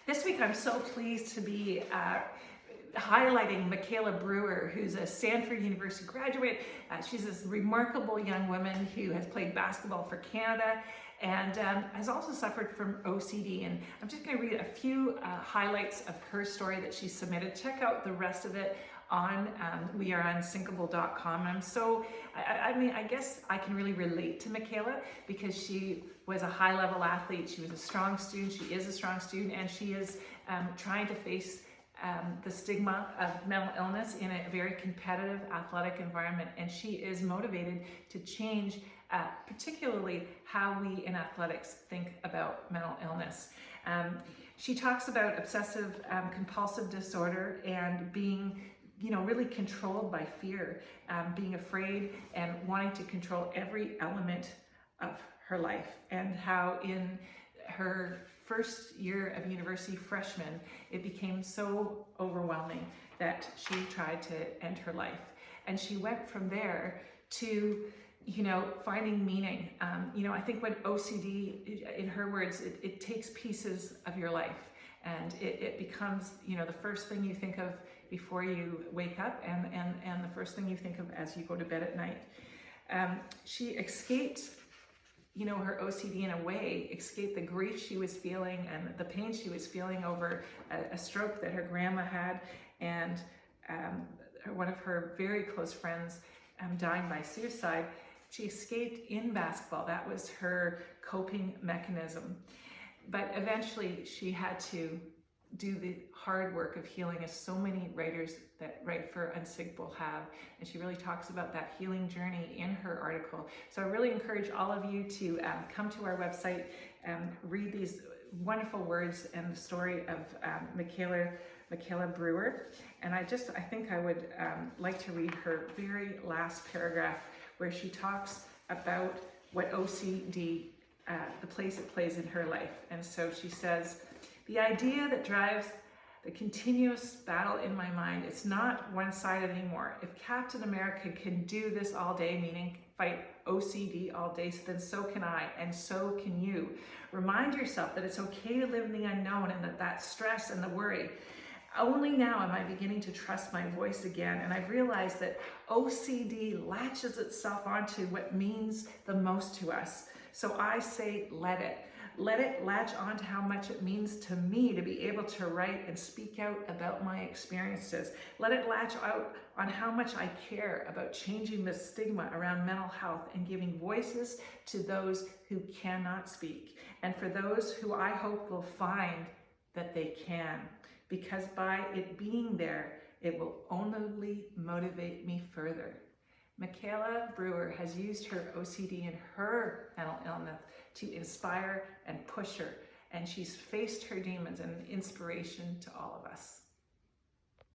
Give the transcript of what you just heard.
This week I'm so pleased to be highlighting Mikaela Brewer, who's a Stanford University graduate. She's this remarkable young woman who has played basketball for Canada and has also suffered from OCD. And I'm just going to read a few highlights of her story that she submitted. Check out the rest of it on weareunsinkable.com. And I'm so, I guess I can really relate to Mikaela because she was a high-level athlete. She was a strong student. She is a strong student, and she is trying to face the stigma of mental illness in a very competitive athletic environment. And she is motivated to change particularly how we in athletics think about mental illness. She talks about obsessive compulsive disorder and being really controlled by fear, being afraid and wanting to control every element of her life, and how in her first year of university, freshman, it became so overwhelming that she tried to end her life. And she went from there to finding meaning. I think when OCD, in her words, it takes pieces of your life, and it becomes, the first thing you think of before you wake up, and the first thing you think of as you go to bed at night. She escaped, her OCD in a way, escaped the grief she was feeling and the pain she was feeling over a stroke that her grandma had, and one of her very close friends dying by suicide. She escaped in basketball. That was her coping mechanism. But eventually she had to do the hard work of healing, as so many writers that write for Unsinkable have. And she really talks about that healing journey in her article. So I really encourage all of you to come to our website, read these wonderful words and the story of Mikaela Brewer. And I think I would like to read her very last paragraph, where she talks about what OCD, the place it plays in her life. And so she says, "The idea that drives the continuous battle in my mind, it's not one-sided anymore. If Captain America can do this all day," meaning fight OCD all day, then so can I, and so can you. Remind yourself that it's okay to live in the unknown, and that stress and the worry. Only now am I beginning to trust my voice again, and I've realized that OCD latches itself onto what means the most to us. So I say, let it. Let it latch on to how much it means to me to be able to write and speak out about my experiences. Let it latch out on how much I care about changing the stigma around mental health and giving voices to those who cannot speak, and for those who I hope will find that they can. Because by it being there, it will only motivate me further. Mikaela Brewer has used her OCD and her mental illness to inspire and push her, and she's faced her demons, and an inspiration to all of us.